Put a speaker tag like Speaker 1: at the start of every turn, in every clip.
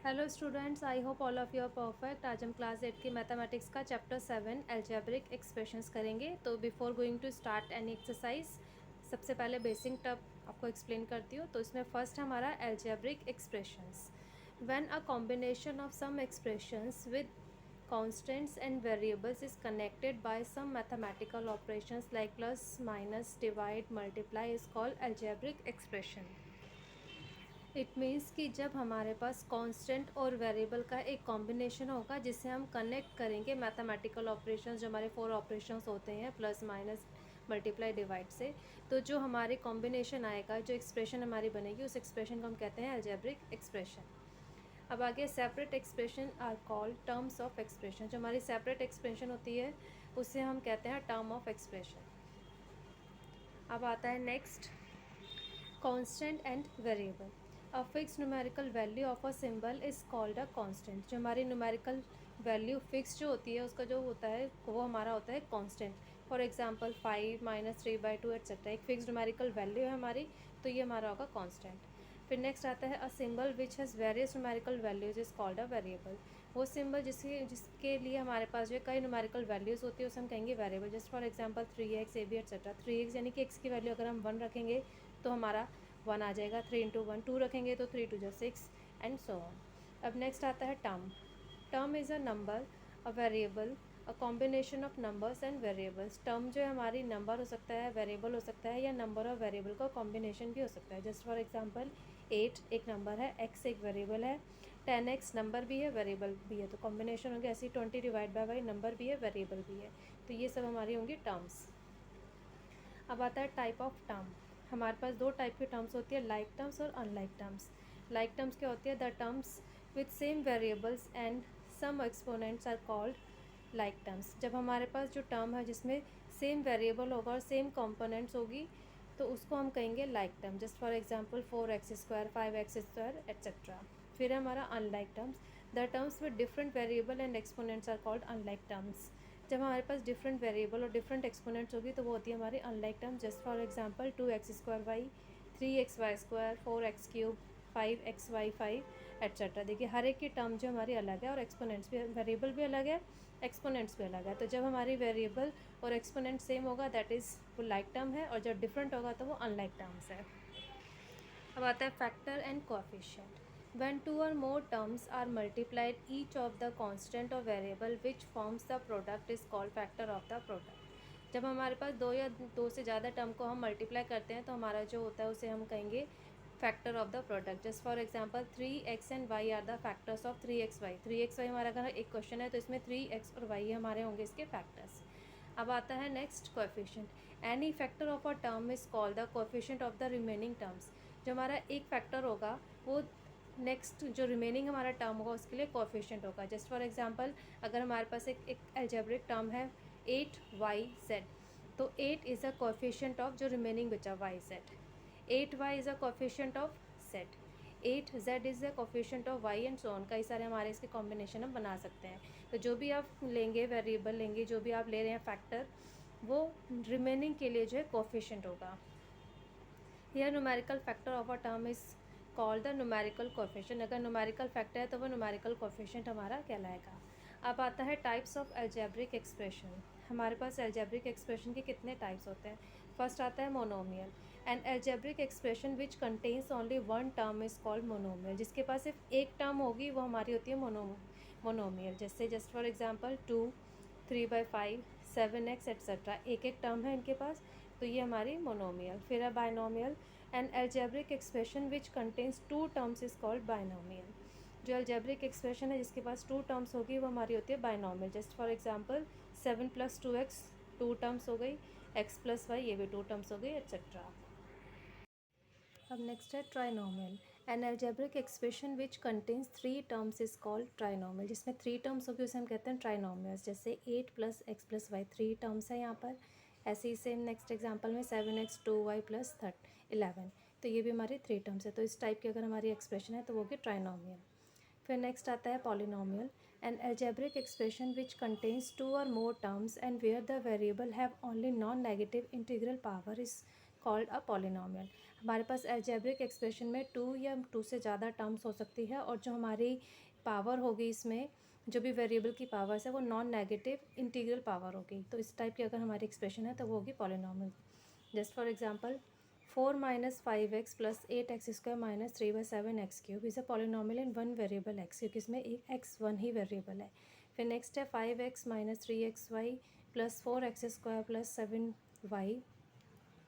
Speaker 1: Hello students, I hope all of you are perfect. आज हम class 8 की mathematics का चैप्टर 7 एल्जेब्रिक एक्सप्रेशंस करेंगे। तो before going to start any exercise, सबसे पहले बेसिक टर्म आपको एक्सप्लेन करती हूँ। तो इसमें फर्स्ट हमारा algebraic expressions. When a combination of some expressions with constants and variables is connected by some mathematical operations like plus, minus, divide, multiply is called algebraic expression. It means कि जब हमारे पास constant और variable का एक combination होगा जिसे हम connect करेंगे मैथमेटिकल ऑपरेशंस, जो हमारे 4 ऑपरेशंस होते हैं प्लस माइनस मल्टीप्लाई डिवाइड से, तो जो हमारे कॉम्बिनेशन आएगा, जो एक्सप्रेशन हमारी बनेगी, उस एक्सप्रेशन को हम कहते हैं एल्जेब्रिक एक्सप्रेशन। अब आगे separate expression are called terms of expression. जो हमारी सेपरेट एक्सप्रेशन होती है उसे हम कहते हैं टर्म ऑफ एक्सप्रेशन। अब आता है next, constant and variable. A fix numerical value of a symbol is called a constant. जो हमारी न्यूमेरिकल वैल्यू फिक्स जो होती है उसका जो होता है वो हमारा होता है constant. For example 5 minus 3/2 etcetera, एक फिक्स न्यूमेरिकल वैल्यू है हमारी, तो ये हमारा होगा कांस्टेंट। फिर नेक्स्ट आता है a symbol which has various numerical values is called a variable. वो सिंबल जिसके लिए हमारे पास जो है कई न्यूमेरिकल वैल्यूज़ होती है उसे हम कहेंगे variable. Just for example 3x AB etcetera. 3x यानी कि x की वैल्यू अगर हम 1 रखेंगे तो हमारा 1 आ जाएगा। 3 इंटू 1 2 रखेंगे तो 3 2 6 एंड सो ऑन। अब नेक्स्ट आता है term. Term is a number, a variable, a combination of numbers and variables. Term जो है हमारी नंबर हो सकता है, वेरिएबल हो सकता है, या नंबर और वेरिएबल का कॉम्बिनेशन भी हो सकता है। जस्ट फॉर एग्जांपल 8 एक नंबर है, x एक वेरिएबल है, 10x नंबर भी है, वेरिएबल भी है, तो कॉम्बिनेशन होंगे। ऐसे ही 20 डिवाइड बाई वाई नंबर भी है, वेरिएबल भी है। तो ये सब हमारी होंगी टर्म्स। अब आता है टाइप ऑफ टर्म। हमारे पास दो टाइप की टर्म्स होती है, लाइक टर्म्स और अनलाइक टर्म्स। लाइक टर्म्स क्या होती है? The terms with same variables and some exponents are called like terms. जब हमारे पास जो टर्म है जिसमें सेम वेरिएबल होगा और सेम कंपोनेंट्स होगी तो उसको हम कहेंगे like term. Just for example 4x², 5x² etcetera. फिर हमारा unlike terms. The terms with different variable and exponents are called unlike terms. जब हमारे पास डिफरेंट वेरिएबल और डिफरेंट एक्सपोनेंट्स होगी तो वो होती है हमारी unlike term. Just for example 2x² y, 3xy², 4x³ 5xy5 etcetera. देखिए हर एक की टर्म जो हमारी अलग है और एक्सपोनेंट्स भी, वेरिएबल भी अलग है, एक्सपोनेंट्स भी अलग है। तो जब हमारी वेरिएबल और एक्सपोनेंट सेम होगा दैट इज़ वो लाइक टर्म है, और जब डिफरेंट होगा तो वो अनलाइक टर्म्स है। अब आता है factor and coefficient. When two or more terms are multiplied, each of the constant or variable which forms the product is called factor of the product. जब हमारे पास दो या दो से ज़्यादा टर्म को हम मल्टीप्लाई करते हैं तो हमारा जो होता है उसे हम कहेंगे factor of the product. Just for example 3x and y are the factors of 3xy। 3xy हमारा अगर एक क्वेश्चन है तो इसमें 3x और y हमारे होंगे इसके फैक्टर्स। अब आता है next coefficient. Any factor of a term is called the coefficient of the remaining terms. जो हमारा एक फैक्टर होगा वो नेक्स्ट जो रिमेनिंग हमारा टर्म होगा उसके लिए कोएफिशिएंट होगा। जस्ट फॉर एग्जांपल अगर हमारे पास एक अलजेब्रिक टर्म है 8yz, तो 8 इज़ अ कोएफिशिएंट ऑफ जो रिमेनिंग बचा yz। 8y is a coefficient of z, 8z is a coefficient of y and so on. कई सारे हमारे इसके कॉम्बिनेशन हम बना सकते हैं। तो जो भी आप लेंगे वेरिएबल लेंगे, जो भी आप ले रहे हैं फैक्टर, वो रिमेनिंग के लिए जो है कोएफिशिएंट होगा। Here numerical factor of a term is called the numerical coefficient. अगर न्यूमेरिकल फैक्टर है तो वो न्यूमेरिकल कोएफिशिएंट हमारा कहलाएगा। अब आता है टाइप्स ऑफ अलजेब्रिक एक्सप्रेशन। हमारे पास अलजेब्रिक एक्सप्रेशन के कितने टाइप्स होते हैं? फर्स्ट आता है monomial. N algebraic expression which contains only one term is called monomial. जिसके पास सिर्फ एक टर्म होगी वो हमारी होती है मोनोमियल। जैसे just for example 2, 3/5, 7x etcetera, एक एक टर्म है इनके पास, तो ये हमारी मोनोमियल। फिर है binomial. N algebraic expression which contains to terms is called binomial. जो अलजेब्रिक एक्सप्रेशन है जिसके पास टू टर्म्स होगी वो हमारी होती है binomial. Just for example 7 + 2x, two terms हो गई, x + y ये भी टू टर्म्स हो गई एट्सेट्रा। अब नेक्स्ट है trinomial. N algebraic expression which contains three terms is called trinomial. जिसमें थ्री टर्म्स होगी उसे हम कहते हैं ट्राइनोमियल्स। जैसे 8 + x + y, थ्री टर्म्स है यहाँ पर। ऐसे ही सेम नेक्स्ट एग्जांपल में 7x 2y + 11, तो ये भी हमारी थ्री टर्म्स है। तो इस टाइप की अगर हमारी एक्सप्रेशन है तो वो होगी ट्राइनोमियल। फिर नेक्स्ट आता है polynomial. An algebraic expression which contains two or more terms and where the variable have only non negative integral power is called a polynomial. हमारे पास अलजेब्रिक एक्सप्रेशन में 2 या 2 से ज़्यादा टर्म्स हो सकती है, और जो हमारी पावर होगी इसमें, जो भी वेरिएबल की पावर्स है वो नॉन नेगेटिव इंटीग्रल पावर होगी। तो इस टाइप की अगर हमारी एक्सप्रेशन है तो वो होगी polynomial. Just for example 4 - 5x + 8x² - 3/7x³ is a polynomial in one variable x, क्योंकि इसमें एक x वन ही वेरिएबल है। फिर नेक्स्ट है 5x - 3xy + 4x² + 7y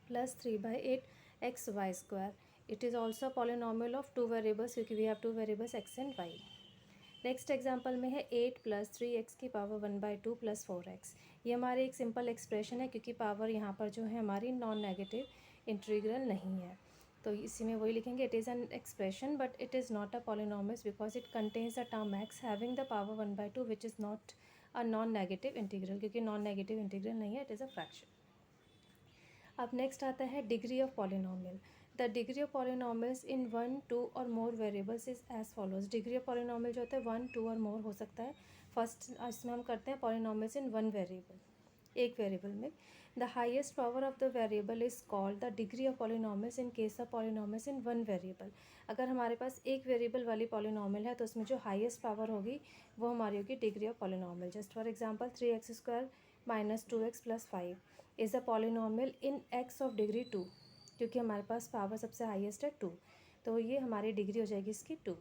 Speaker 1: + 3/8xy². It is also a polynomial of two variables, क्योंकि we have two variables x and y. Next example में है 8 + 3x⁴ + 4x। ये हमारी एक सिंपल एक्सप्रेशन है, क्योंकि पावर यहाँ पर जो है हमारी नॉन नेगेटिव इंटीग्रल नहीं है, तो इसी में वही लिखेंगे, it is an expression but it is not a polynomial because it contains the term x having the power 1/2 which is not a non negative integral, क्योंकि नॉन नेगेटिव इंटीग्रल नहीं है, इट इज़ अ फ्रैक्शन। अब next आता है degree of polynomial. The degree of polynomials in 1, 2 or more variables is as follows. Degree of polynomial जो होता है 1, 2 or मोर हो सकता है। फर्स्ट इसमें हम करते हैं पॉलिनॉमियल्स इन वन वेरिएबल, एक वेरिएबल में। The highest power of the variable is called the degree of polynomials in case of polynomials in one variable. अगर हमारे पास एक वेरिएबल वाली पॉलिनॉमियल है तो उसमें जो हाइएस्ट पावर होगी वो हमारी होगी degree of polynomial. Just for example 3x² - 2x + 5 is a polynomial in x of degree 2, क्योंकि हमारे पास पावर सबसे हाईएस्ट है 2, तो ये हमारी डिग्री हो जाएगी इसकी 2।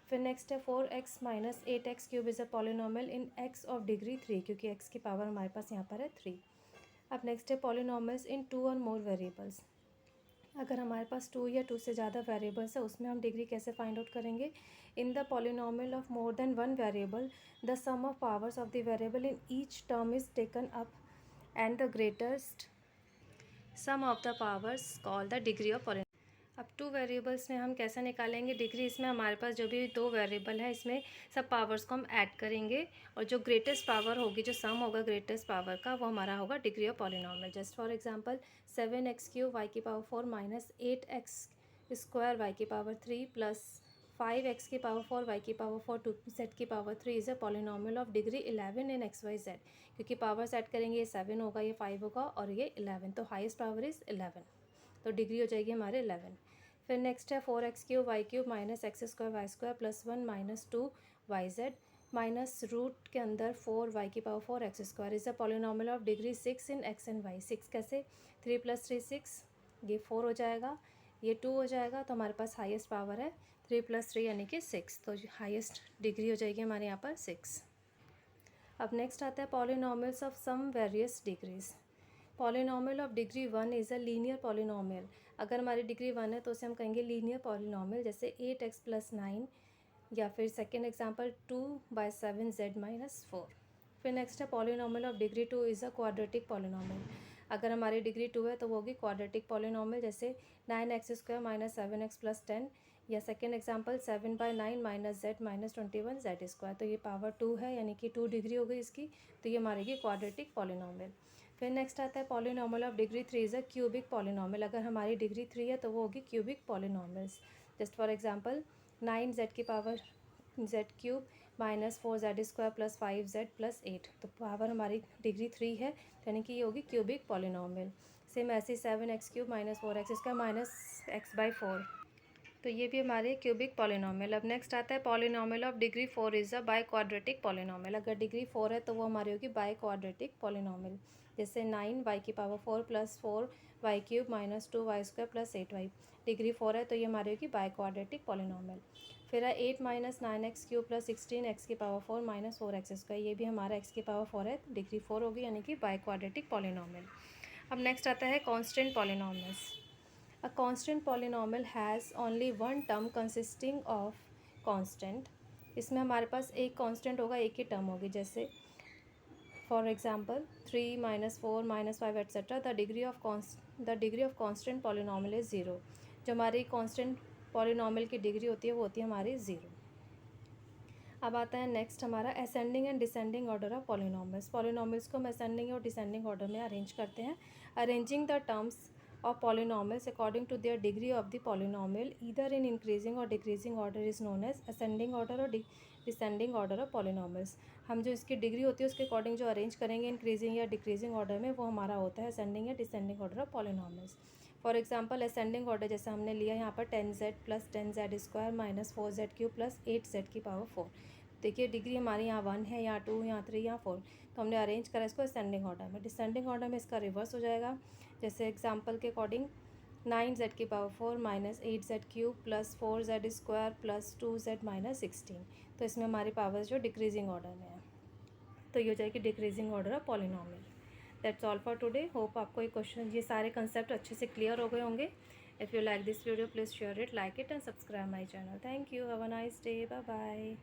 Speaker 1: फिर नेक्स्ट है 4x - 8x³ is a polynomial in x of degree 3, क्योंकि x की पावर हमारे पास यहाँ पर है 3। अब नेक्स्ट है polynomials in 2 or more variables. अगर हमारे पास 2 या 2 से ज़्यादा वेरिएबल्स है उसमें हम डिग्री कैसे फाइंड आउट करेंगे। In the polynomial of more than one variable the sum of powers of the variable in each term is taken up and the greatest sum of the powers call the degree of polynomial. अब two variables में हम कैसे निकालेंगे degree. इसमें हमारे पास जो भी दो वेरिएबल है इसमें सब पावर्स को हम ऐड करेंगे, और जो ग्रेटेस्ट पावर होगी, जो सम होगा ग्रेटेस्ट पावर का, वो हमारा होगा degree of polynomial. Just for example 7x³ y⁴ - 8x² y⁴ + 5x⁴ y⁴ 2z⁴ is a polynomial of degree 11 in XYZ, क्योंकि पावर्स ऐड करेंगे, ये 7 होगा, ये 5 होगा और ये 11, तो हाईएस्ट पावर इज़ 11, तो डिग्री हो जाएगी हमारे 11। फिर नेक्स्ट है 4x³ y³ - x² y² + 1 - 2yz minus root के अंदर 4y⁴ x² is a polynomial of degree 6 in x and y। 6 कैसे, 3 + 3 6, ये 4 हो जाएगा, ये 2 हो जाएगा, तो हमारे पास हाईएस्ट पावर है 3 + 3 यानी कि 6, तो हाईएस्ट डिग्री हो जाएगी हमारे यहाँ पर 6। अब नेक्स्ट आता है polynomials of some various degrees. Polynomial of degree 1 is a linear polynomial. अगर हमारी डिग्री 1 है तो उसे हम कहेंगे लीनियर पॉलिनॉमियल, जैसे 8x + 9, या फिर सेकेंड एग्जांपल 2/7z - 4। फिर नेक्स्ट है polynomial of degree 2 is a quadratic polynomial. अगर हमारी डिग्री 2 है तो वो होगी क्वाड्रेटिक पॉलिनॉमियल, जैसे 9x² - 7x + 10, या सेकेंड एग्जांपल 7/9 - z - 21z²। तो ये पावर 2 है, यानी कि 2 डिग्री हो गई इसकी, तो ये मारेगी क्वाड्रेटिक पॉलिनॉमियल। फिर नेक्स्ट आता है polynomial of degree 3 is a cubic polynomial. अगर हमारी डिग्री 3 है तो वो होगी cubic polynomials. Just for example 9z⁴ z³ - 4z² + 5z + 8, तो पावर हमारी डिग्री 3 है, यानी कि ये होगी क्यूबिक पॉलिनॉमियल। सेम ऐसे 7x³ - 4x² - x/4, तो ये भी हमारे क्यूबिक पॉलिनॉमियल। अब नेक्स्ट आता है polynomial of degree 4 is a by quadratic polynomial. अगर डिग्री 4 है तो वो हमारी होगी बाई क्वाड्रेटिक पॉलिनॉमियल, जैसे 9y⁴ + 4y³ - 2y² + 8y। Degree 4 है तो ये हमारी होगी बाई क्वाड्रेटिक पॉलिनॉमियल। फिर है 8 - 9x³ + 16x⁴ - 4x², ये भी हमारा x⁴ है, डिग्री 4 होगी, यानी कि बाई क्वाड्रेटिक पॉलिनॉमियल। अब नेक्स्ट आता है constant polynomials. A constant polynomial has only one term consisting of constant। इसमें हमारे पास एक कांस्टेंट होगा, एक ही टर्म होगी, जैसे for example 3 - 4 - 5 etcetera. The degree of constant polynomial is 0। जो हमारी कांस्टेंट पॉलिनॉमियल की डिग्री होती है वो होती है हमारी 0। अब आता है नेक्स्ट हमारा ascending and descending order of polynomials. Polynomials को हम असेंडिंग और डिसेंडिंग ऑर्डर में अरेंज करते हैं। Arranging the terms of polynomials according to their degree of the polynomial either in increasing or decreasing order is known as ascending order or descending order of polynomials। हम जो इसकी degree होती है उसके according जो arrange करेंगे increasing या decreasing order में, वो हमारा होता है असेंडिंग या descending order of polynomials. For example ascending order जैसे हमने लिया यहाँ पर 10z plus 10z² minus 4z³ plus 8z⁴। देखिए डिग्री हमारी यहाँ 1 है, यहाँ 2, यहाँ 3, यहाँ 4, तो हमने अरेंज करा इसको असेंडिंग ऑर्डर में। डिसेंडिंग ऑर्डर में इसका रिवर्स हो जाएगा। जैसे एग्जांपल के according 9z⁴ minus 8z³ plus 4z² plus 2z minus 16, तो इसमें हमारी पावर्स जो डिक्रीजिंग ऑर्डर में है, तो ये हो जाएगी decreasing order of polynomial. That's all for today. Hope आपको ये सारे कंसेप्ट अच्छे से क्लियर हो गए होंगे। If you like this video please share it, like it and subscribe my channel. Thank you, have a nice day, bye bye.